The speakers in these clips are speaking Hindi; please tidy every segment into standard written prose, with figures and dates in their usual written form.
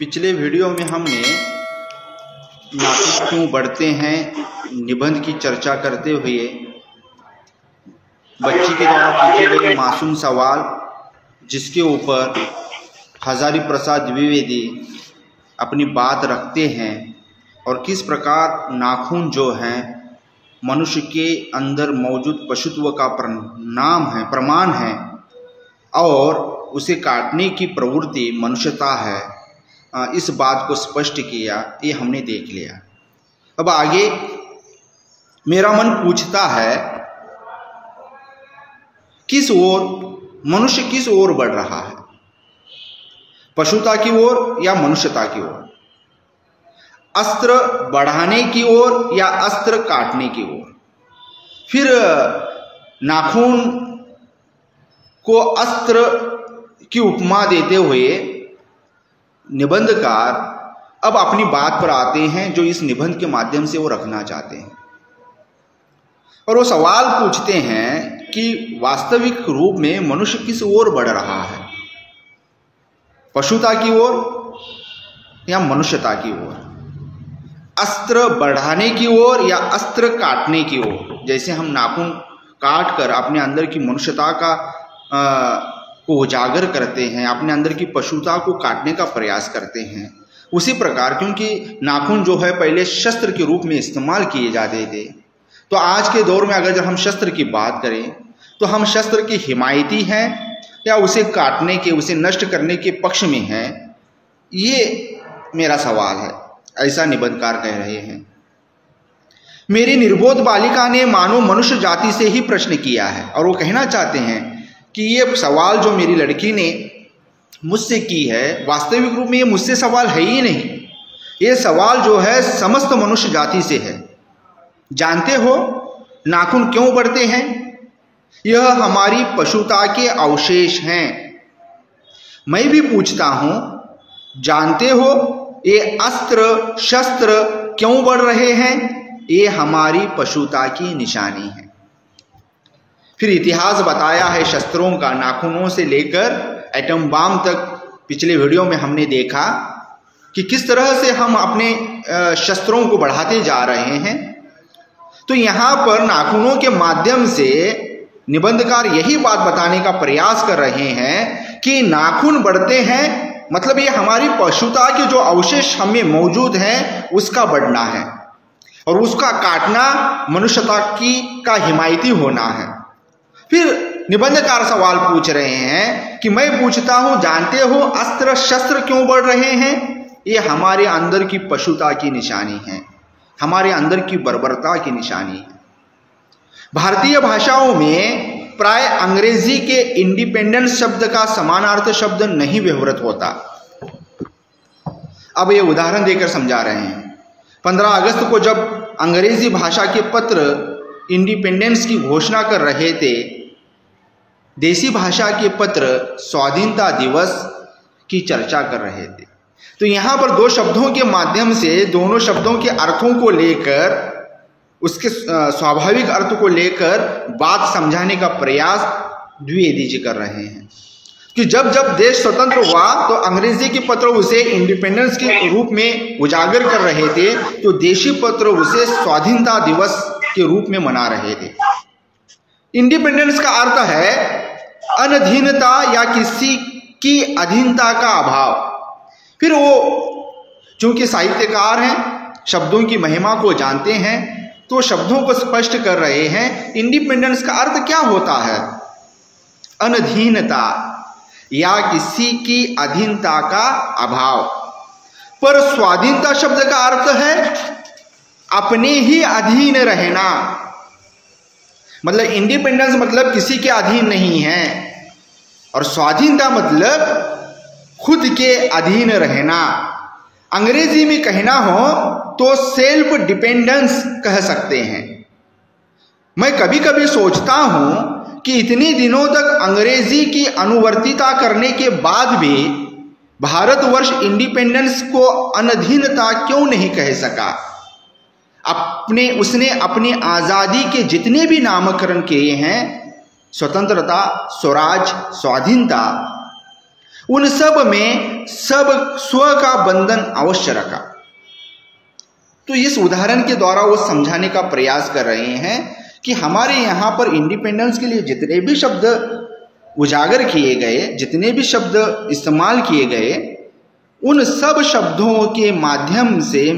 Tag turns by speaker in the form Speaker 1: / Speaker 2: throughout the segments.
Speaker 1: पिछले वीडियो में हमने नाखून क्यों बढ़ते हैं निबंध की चर्चा करते हुए बच्ची के द्वारा पूछे गए मासूम सवाल जिसके ऊपर हजारी प्रसाद द्विवेदी अपनी बात रखते हैं और किस प्रकार नाखून जो हैं मनुष्य के अंदर मौजूद पशुत्व का प्रमाण है और उसे काटने की प्रवृत्ति मनुष्यता है, इस बात को स्पष्ट किया। ये हमने देख लिया। अब आगे मेरा मन पूछता है मनुष्य किस ओर बढ़ रहा है, पशुता की ओर या मनुष्यता की ओर, अस्त्र बढ़ाने की ओर या अस्त्र काटने की ओर। फिर नाखून को अस्त्र की उपमा देते हुए निबंधकार अब अपनी बात पर आते हैं जो इस निबंध के माध्यम से वो रखना चाहते हैं, और वो सवाल पूछते हैं कि वास्तविक रूप में मनुष्य किस ओर बढ़ रहा है, पशुता की ओर या मनुष्यता की ओर, अस्त्र बढ़ाने की ओर या अस्त्र काटने की ओर। जैसे हम नाखून काट कर अपने अंदर की मनुष्यता को उजागर करते हैं, अपने अंदर की पशुता को काटने का प्रयास करते हैं, उसी प्रकार क्योंकि नाखून जो है पहले शस्त्र के रूप में इस्तेमाल किए जाते थे, तो आज के दौर में अगर जब हम शस्त्र की बात करें तो हम शस्त्र की हिमायती हैं या उसे काटने के, उसे नष्ट करने के पक्ष में हैं, ये मेरा सवाल है, ऐसा निबंधकार कह रहे हैं। मेरी निर्बोध बालिका ने मानो मनुष्य जाति से ही प्रश्न किया है, और वो कहना चाहते हैं कि ये सवाल जो मेरी लड़की ने मुझसे की है वास्तविक रूप में ये मुझसे सवाल है ही नहीं, ये सवाल जो है समस्त मनुष्य जाति से है। जानते हो नाखून क्यों बढ़ते हैं? यह हमारी पशुता के अवशेष हैं। मैं भी पूछता हूं, जानते हो ये अस्त्र शस्त्र क्यों बढ़ रहे हैं? ये हमारी पशुता की निशानी है। फिर इतिहास बताया है शस्त्रों का, नाखूनों से लेकर एटम बम तक। पिछले वीडियो में हमने देखा कि किस तरह से हम अपने शस्त्रों को बढ़ाते जा रहे हैं। तो यहाँ पर नाखूनों के माध्यम से निबंधकार यही बात बताने का प्रयास कर रहे हैं कि नाखून बढ़ते हैं मतलब ये हमारी पशुता के जो अवशेष हमें मौजूद हैं उसका बढ़ना है, और उसका काटना मनुष्यता का हिमायती होना है। फिर निबंधकार सवाल पूछ रहे हैं कि मैं पूछता हूं, जानते हो अस्त्र शस्त्र क्यों बढ़ रहे हैं? ये हमारे अंदर की पशुता की निशानी है, हमारे अंदर की बर्बरता की निशानी है। भारतीय भाषाओं में प्राय अंग्रेजी के इंडिपेंडेंस शब्द का समानार्थ शब्द नहीं व्यवहृत होता। अब ये उदाहरण देकर समझा रहे हैं। 15 अगस्त को जब अंग्रेजी भाषा के पत्र इंडिपेंडेंस की घोषणा कर रहे थे, देसी भाषा के पत्र स्वाधीनता दिवस की चर्चा कर रहे थे। तो यहाँ पर दो शब्दों के माध्यम से दोनों शब्दों के अर्थों को लेकर, उसके स्वाभाविक अर्थ को लेकर बात समझाने का प्रयास द्विवेदी जी कर रहे हैं कि जब जब देश स्वतंत्र हुआ तो अंग्रेजी के पत्र उसे इंडिपेंडेंस के रूप में उजागर कर रहे थे, तो देशी पत्र उसे स्वाधीनता दिवस के रूप में मना रहे थे। इंडिपेंडेंस का अर्थ है अनधीनता या किसी की अधीनता का अभाव। फिर वो चूंकि साहित्यकार हैं, शब्दों की महिमा को जानते हैं, तो शब्दों को स्पष्ट कर रहे हैं इंडिपेंडेंस का अर्थ क्या होता है? अनधीनता या किसी की अधीनता का अभाव। पर स्वाधीनता शब्द का अर्थ है अपने ही अधीन रहना। मतलब इंडिपेंडेंस मतलब किसी के अधीन नहीं है, और स्वाधीनता मतलब खुद के अधीन रहना। अंग्रेजी में कहना हो तो सेल्फ डिपेंडेंस कह सकते हैं। मैं कभी कभी सोचता हूं कि इतने दिनों तक अंग्रेजी की अनुवर्तिता करने के बाद भी भारतवर्ष इंडिपेंडेंस को अनधीनता क्यों नहीं कह सका? उसने अपनी आजादी के जितने भी नामकरण किए हैं, स्वतंत्रता, स्वराज, स्वाधीनता, उन सब में सब स्व का बंधन अवश्य रखा। तो इस उदाहरण के द्वारा वो समझाने का प्रयास कर रहे हैं कि हमारे यहाँ पर इंडिपेंडेंस के लिए जितने भी शब्द उजागर किए गए, जितने भी शब्द इस्तेमाल किए गए, उन सब शब्दों के माध्यम से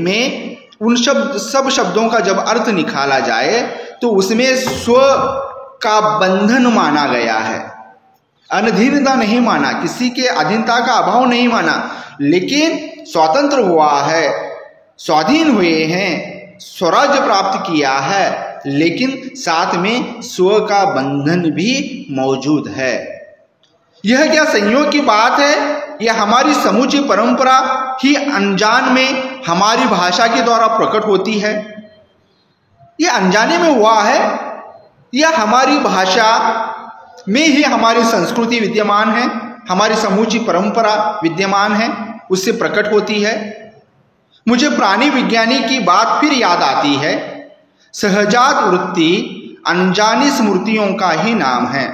Speaker 1: उन सब शब्दों का जब अर्थ निकाला जाए तो उसमें स्व का बंधन माना गया है, अधीनता नहीं माना, किसी के अधीनता का अभाव नहीं माना, लेकिन स्वतंत्र हुआ है, स्वाधीन हुए हैं, स्वराज्य प्राप्त किया है, लेकिन साथ में स्व का बंधन भी मौजूद है। यह क्या संयोग की बात है? यह हमारी समूची परंपरा ही अनजान में हमारी भाषा के द्वारा प्रकट होती है। यह अनजाने में हुआ है या हमारी भाषा में ही हमारी संस्कृति विद्यमान है, हमारी समूची परंपरा विद्यमान है, उससे प्रकट होती है। मुझे प्राणी विज्ञानी की बात फिर याद आती है, सहजात वृत्ति अनजानी स्मृतियों का ही नाम है।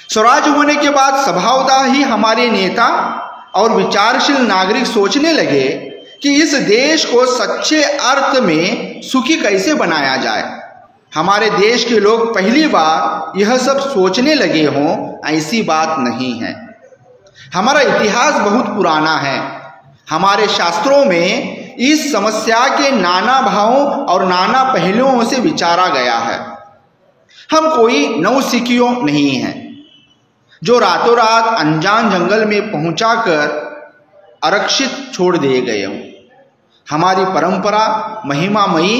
Speaker 1: स्वराज होने के बाद स्वभावतः ही हमारे नेता और विचारशील नागरिक सोचने लगे कि इस देश को सच्चे अर्थ में सुखी कैसे बनाया जाए। हमारे देश के लोग पहली बार यह सब सोचने लगे हों, ऐसी बात नहीं है। हमारा इतिहास बहुत पुराना है। हमारे शास्त्रों में इस समस्या के नाना भावों और नाना पहलुओं से विचारा गया है। हम कोई नौसिखियों नहीं हैं जो रातों रात अनजान जंगल में पहुंचाकर आरक्षित छोड़ दिए गए हों। हमारी परंपरा महिमामयी,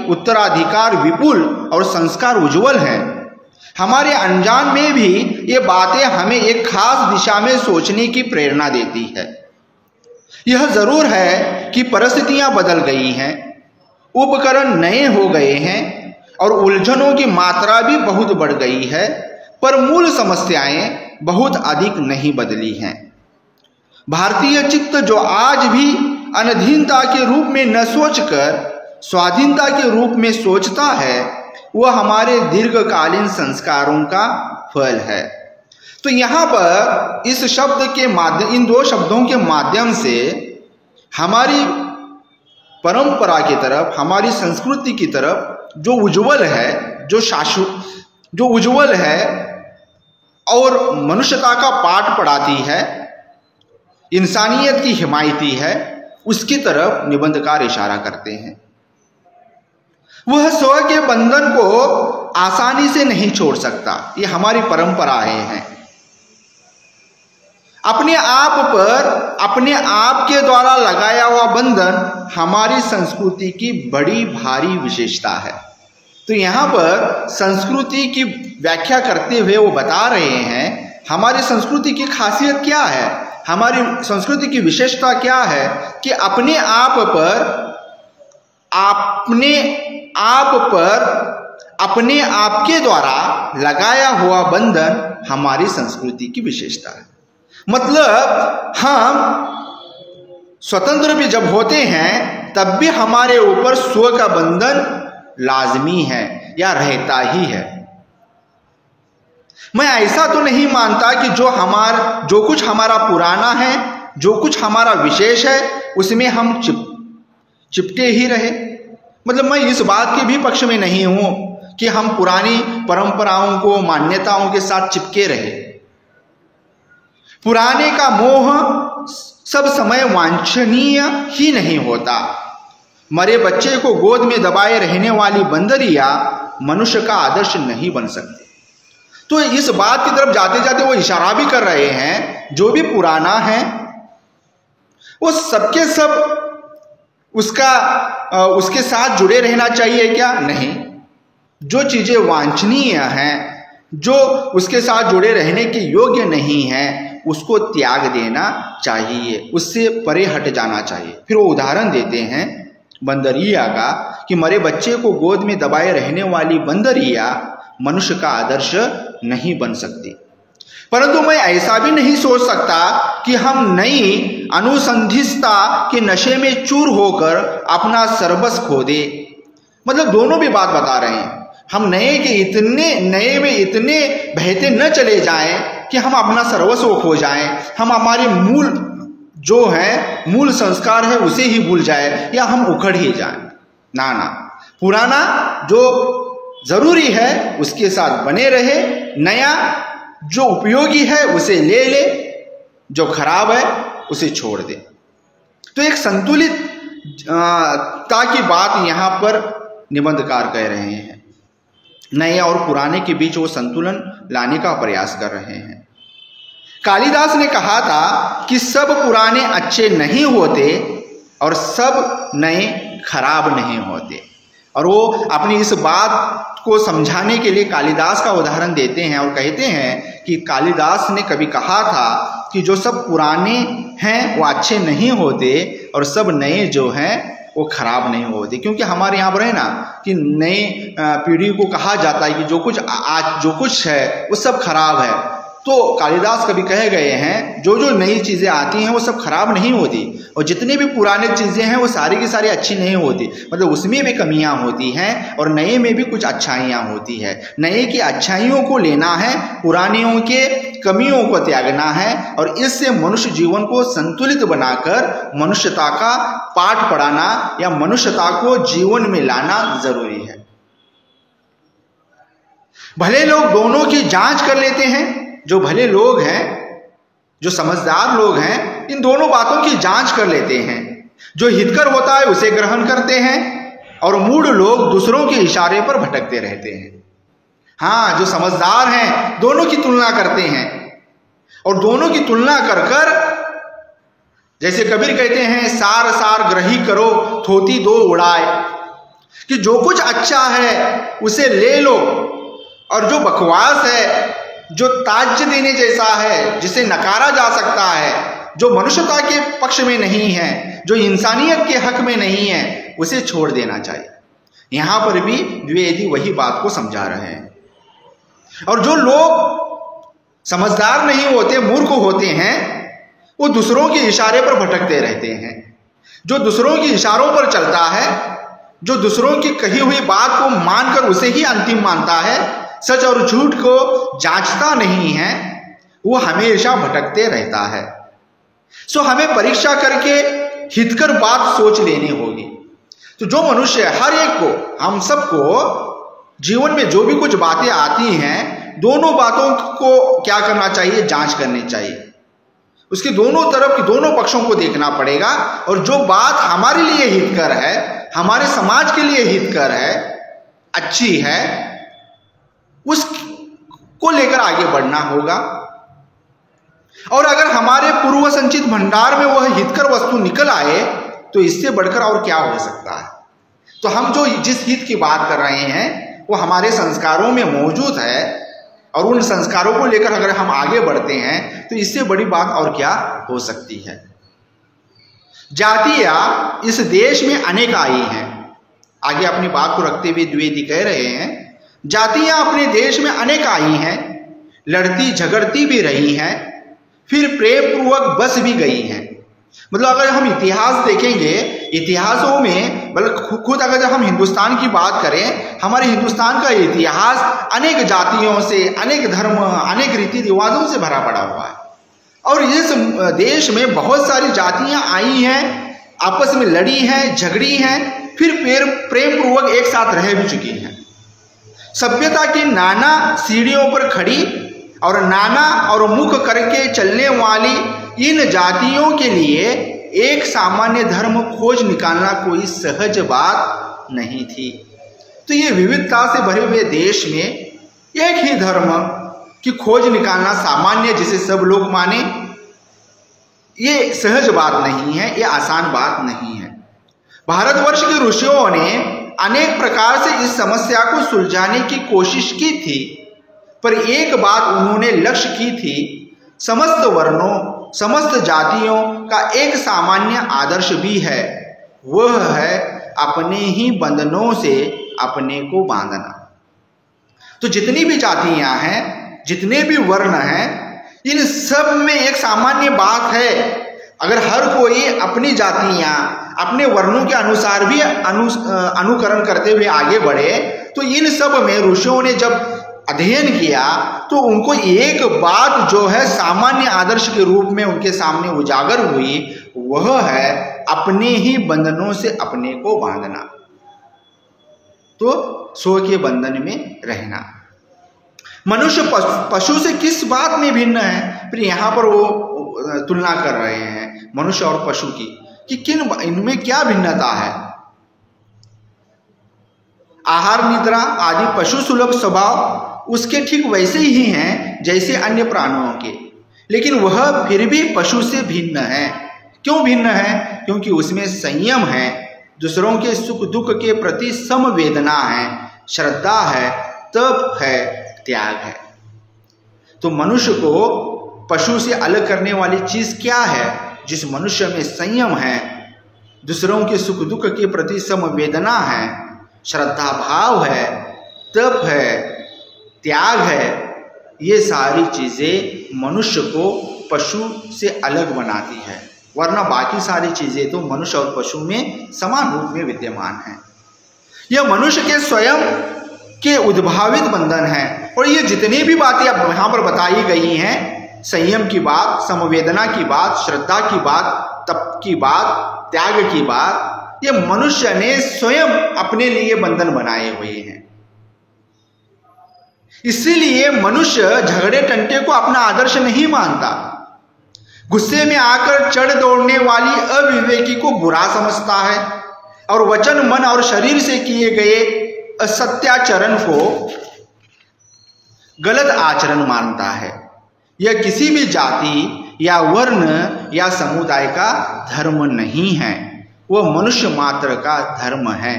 Speaker 1: उत्तराधिकार विपुल और संस्कार उज्जवल है। हमारे अनजान में भी ये बातें हमें एक खास दिशा में सोचने की प्रेरणा देती है। यह जरूर है कि परिस्थितियां बदल गई हैं, उपकरण नए हो गए हैं और उलझनों की मात्रा भी बहुत बढ़ गई है, पर मूल समस्याएं बहुत अधिक नहीं बदली हैं। भारतीय चित्त जो आज भी अनधीनता के रूप में न सोचकर स्वाधीनता के रूप में सोचता है, वह हमारे दीर्घकालीन संस्कारों का फल है। तो यहाँ पर इस शब्द के माध्यम, इन दो शब्दों के माध्यम से हमारी परंपरा की तरफ, हमारी संस्कृति की तरफ जो उज्जवल है, जो उज्जवल है और मनुष्यता का पाठ पढ़ाती है, इंसानियत की हिमायती है, उसकी तरफ निबंधकार इशारा करते हैं। वह स्व के बंधन को आसानी से नहीं छोड़ सकता। ये हमारी परंपराएं हैं। अपने आप पर अपने आप के द्वारा लगाया हुआ बंधन हमारी संस्कृति की बड़ी भारी विशेषता है। तो यहाँ पर संस्कृति की व्याख्या करते हुए वो बता रहे हैं हमारी संस्कृति की खासियत क्या है, हमारी संस्कृति की विशेषता क्या है कि अपने आप के द्वारा लगाया हुआ बंधन हमारी संस्कृति की विशेषता है। मतलब हम स्वतंत्र भी जब होते हैं तब भी हमारे ऊपर स्व का बंधन लाजमी है या रहता ही है। मैं ऐसा तो नहीं मानता कि जो कुछ हमारा पुराना है, जो कुछ हमारा विशेष है, उसमें हम चिपटे ही रहे। मतलब मैं इस बात के भी पक्ष में नहीं हूं कि हम पुरानी परंपराओं को, मान्यताओं के साथ चिपके रहे। पुराने का मोह सब समय वांछनीय ही नहीं होता। मरे बच्चे को गोद में दबाए रहने वाली बंदरिया मनुष्य का आदर्श नहीं बन सकती। तो इस बात की तरफ जाते जाते वो इशारा भी कर रहे हैं, जो भी पुराना है वो सबके सब उसके साथ जुड़े रहना चाहिए क्या? नहीं। जो चीजें वांछनीय हैं, जो उसके साथ जुड़े रहने के योग्य नहीं है, उसको त्याग देना चाहिए, उससे परे हट जाना चाहिए। फिर वो उदाहरण देते हैं बंदरिया का कि मरे बच्चे को गोद में दबाए रहने वाली बंदरिया मनुष्य का आदर्श नहीं बन सकती। परंतु मैं ऐसा भी नहीं सोच सकता कि हम नई अनुसंधिस्ता के नशे में चूर होकर अपना सर्वस्व खो दे। मतलब दोनों भी बात बता रहे हैं। हम नए में इतने बहते न चले जाएं कि हम अपना सर्वस्व खो जाएं, हम हमारे मूल जो है मूल संस्कार है उसे ही भूल जाए या हम उखड़ ही जाएं। ना ना, पुराना जो जरूरी है उसके साथ बने रहे, नया जो उपयोगी है उसे ले ले, जो खराब है उसे छोड़ दे। तो एक संतुलित ता की बात यहाँ पर निबंधकार कह रहे हैं। नए और पुराने के बीच वो संतुलन लाने का प्रयास कर रहे हैं। कालिदास ने कहा था कि सब पुराने अच्छे नहीं होते और सब नए खराब नहीं होते, और वो अपनी इस बात को समझाने के लिए कालिदास का उदाहरण देते हैं और कहते हैं कि कालिदास ने कभी कहा था कि जो सब पुराने हैं वो अच्छे नहीं होते और सब नए जो हैं वो खराब नहीं होते। क्योंकि हमारे यहाँ पर है ना कि नई पीढ़ी को कहा जाता है कि जो कुछ आज जो कुछ है वो सब खराब है। तो कालिदास कभी कहे गए हैं जो जो नई चीज़ें आती हैं वो सब खराब नहीं होती, और जितनी भी पुरानी चीज़ें हैं वो सारी की सारी अच्छी नहीं होती, मतलब उसमें भी कमियां होती हैं और नए में भी कुछ अच्छाइयां होती है। नए की अच्छाइयों को लेना है, पुरानियों के कमियों को त्यागना है, और इससे मनुष्य जीवन को संतुलित बनाकर मनुष्यता का पाठ पढ़ाना या मनुष्यता को जीवन में लाना जरूरी है। भले लोग दोनों की जांच कर लेते हैं, जो भले लोग हैं, जो समझदार लोग हैं, इन दोनों बातों की जांच कर लेते हैं। जो हितकर होता है उसे ग्रहण करते हैं और मूढ़ लोग दूसरों के इशारे पर भटकते रहते हैं। हाँ, जो समझदार हैं दोनों की तुलना करते हैं, और दोनों की तुलना कर कर, जैसे कबीर कहते हैं, सार सार ग्रही करो थोती दो उड़ाए, कि जो कुछ अच्छा है उसे ले लो और जो बकवास है, जो ताज्य देने जैसा है, जिसे नकारा जा सकता है, जो मनुष्यता के पक्ष में नहीं है, जो इंसानियत के हक में नहीं है, उसे छोड़ देना चाहिए। यहां पर भी द्विवेदी वही बात को समझा रहे हैं। और जो लोग समझदार नहीं होते, मूर्ख होते हैं, वो दूसरों के इशारे पर भटकते रहते हैं। जो दूसरों के इशारों पर चलता है, जो दूसरों की कही हुई बात को मानकर उसे ही अंतिम मानता है, सच और झूठ को जांचता नहीं है, वो हमेशा भटकते रहता है। सो हमें परीक्षा करके हितकर बात सोच लेनी होगी। तो जो मनुष्य, हर एक को, हम सबको जीवन में जो भी कुछ बातें आती हैं, दोनों बातों को क्या करना चाहिए, जांच करनी चाहिए। उसके दोनों तरफ की दोनों पक्षों को देखना पड़ेगा, और जो बात हमारे लिए हितकर है, हमारे समाज के लिए हितकर है, अच्छी है, उसको लेकर आगे बढ़ना होगा। और अगर हमारे पूर्व संचित भंडार में वह हितकर वस्तु निकल आए तो इससे बढ़कर और क्या हो सकता है। तो हम जो जिस हित की बात कर रहे हैं वो हमारे संस्कारों में मौजूद है, और उन संस्कारों को लेकर अगर हम आगे बढ़ते हैं तो इससे बड़ी बात और क्या हो सकती है। जातियां इस देश में अनेक आई हैं। आगे अपनी बात को रखते हुए द्विवेदी कह रहे हैं, जातियां अपने देश में अनेक आई हैं, लड़ती झगड़ती भी रही हैं, फिर प्रेम पूर्वक बस भी गई हैं। मतलब अगर हम इतिहास देखेंगे, इतिहासों में, मतलब खुद अगर हम हिंदुस्तान की बात करें, हमारे हिंदुस्तान का इतिहास अनेक जातियों से, अनेक धर्म, अनेक रीति रिवाजों से भरा पड़ा हुआ है। और इस देश में बहुत सारी जातियां आई हैं, आपस में लड़ी हैं, झगड़ी हैं, फिर प्रेम पूर्वक एक साथ रह भी चुकी हैं। सभ्यता की नाना सीढ़ियों पर खड़ी और नाना और मुख करके चलने वाली इन जातियों के लिए एक सामान्य धर्म खोज निकालना कोई सहज बात नहीं थी। तो ये विविधता से भरे हुए देश में एक ही धर्म की खोज निकालना सामान्य, जिसे सब लोग माने, ये सहज बात नहीं है, ये आसान बात नहीं है। भारतवर्ष के ऋषियों ने अनेक प्रकार से इस समस्या को सुलझाने की कोशिश की थी, पर एक बात उन्होंने लक्ष्य की थी, समस्त वर्णों, समस्त जातियों का एक सामान्य आदर्श भी है, वह है अपने ही बंधनों से अपने को बांधना। तो जितनी भी जातियां हैं, जितने भी वर्ण हैं, इन सब में एक सामान्य बात है। अगर हर कोई अपनी जातियां, अपने वर्णों के अनुसार भी अनुकरण करते हुए आगे बढ़े, तो इन सब में ऋषियों ने जब अध्ययन किया तो उनको एक बात जो है सामान्य आदर्श के रूप में उनके सामने उजागर हुई, वह है अपने ही बंधनों से अपने को बांधना, तो स्व के बंधन में रहना। मनुष्य पशु से किस बात में भिन्न है? फिर यहाँ पर वो तुलना कर रहे हैं मनुष्य और पशु की, कि किन इनमें क्या भिन्नता है। आहार निद्रा आदि पशु सुलभ स्वभाव उसके ठीक वैसे ही हैं जैसे अन्य प्राणियों के, लेकिन वह फिर भी पशु से भिन्न है। क्यों भिन्न है? क्योंकि उसमें संयम है, दूसरों के सुख दुख के प्रति समवेदना है, श्रद्धा है, तप है, त्याग है। तो मनुष्य को पशु से अलग करने वाली चीज क्या है? जिस मनुष्य में संयम है, दूसरों के सुख दुख के प्रति समवेदना है, श्रद्धा भाव है, तप है, त्याग है, ये सारी चीजें मनुष्य को पशु से अलग बनाती है, वरना बाकी सारी चीजें तो मनुष्य और पशु में समान रूप में विद्यमान है। यह मनुष्य के स्वयं के उद्भावित बंधन है। और ये जितनी भी बातें अब यहाँ पर बताई गई हैं, संयम की बात, समवेदना की बात, श्रद्धा की बात, तप की बात, त्याग की बात, ये मनुष्य ने स्वयं अपने लिए बंधन बनाए हुए हैं। इसीलिए मनुष्य झगड़े टंटे को अपना आदर्श नहीं मानता, गुस्से में आकर चढ़ दौड़ने वाली अविवेकी को बुरा समझता है और वचन, मन और शरीर से किए गए असत्याचरण को गलत आचरण मानता है। यह किसी भी जाति या वर्ण या समुदाय का धर्म नहीं है, वह मनुष्य मात्र का धर्म है।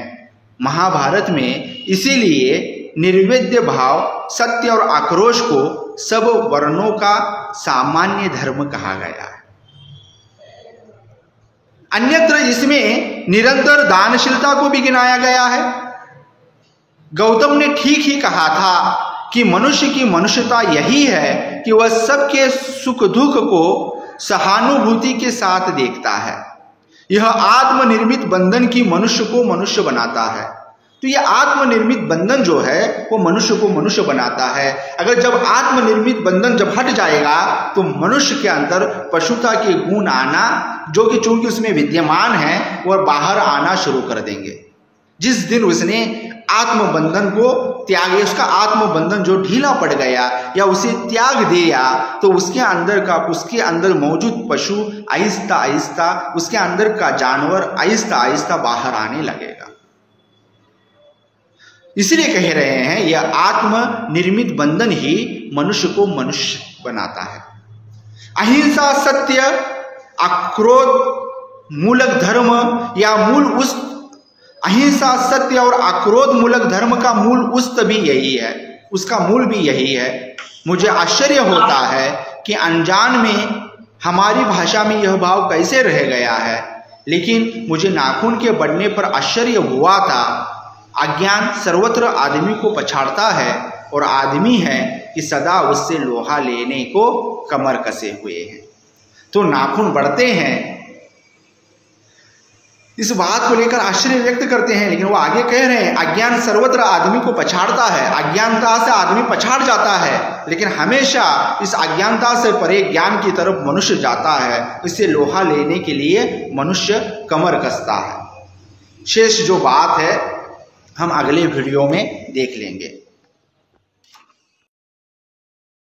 Speaker 1: महाभारत में इसीलिए निर्वेद्य भाव, सत्य और आक्रोश को सब वर्णों का सामान्य धर्म कहा गया है। अन्यत्र इसमें निरंतर दानशीलता को भी गिनाया गया है। गौतम ने ठीक ही कहा था कि मनुष्य की मनुष्यता यही है कि वह सबके सुख दुख को सहानुभूति के साथ देखता है। यह आत्मनिर्मित बंधन की मनुष्य को मनुष्य बनाता है। तो यह आत्मनिर्मित बंधन जो है वो मनुष्य को मनुष्य बनाता है। अगर जब आत्मनिर्मित बंधन जब हट जाएगा तो मनुष्य के अंदर पशुता के गुण आना, जो कि चूंकि उसमें विद्यमान है, वह बाहर आना शुरू कर देंगे। जिस दिन उसने आत्मबंधन को त्याग, उसका आत्मबंधन जो ढीला पड़ गया या उसे त्याग दिया, तो उसके अंदर मौजूद पशु आहिस्ता आहिस्ता, उसके अंदर का जानवर आहिस्ता आहिस्ता बाहर आने लगेगा। इसलिए कह रहे हैं यह आत्म निर्मित बंधन ही मनुष्य को मनुष्य बनाता है। अहिंसा, सत्य, आक्रोध मूलक धर्म या मूल उस अहिंसा, सत्य और आक्रोध मूलक धर्म का मूल उस्त भी यही है, उसका मूल भी यही है। मुझे आश्चर्य होता है कि अनजान में हमारी भाषा में यह भाव कैसे रह गया है, लेकिन मुझे नाखून के बढ़ने पर आश्चर्य हुआ था। अज्ञान सर्वत्र आदमी को पछाड़ता है और आदमी है कि सदा उससे लोहा लेने को कमर कसे हुए हैं। तो नाखून बढ़ते हैं, इस बात को लेकर आश्चर्य व्यक्त करते हैं, लेकिन वो आगे कह रहे हैं अज्ञान सर्वत्र आदमी को पछाड़ता है। अज्ञानता से आदमी पछाड़ जाता है, लेकिन हमेशा इस अज्ञानता से परे ज्ञान की तरफ मनुष्य जाता है। इससे लोहा लेने के लिए मनुष्य कमर कसता है। शेष जो बात है हम अगले वीडियो में देख लेंगे।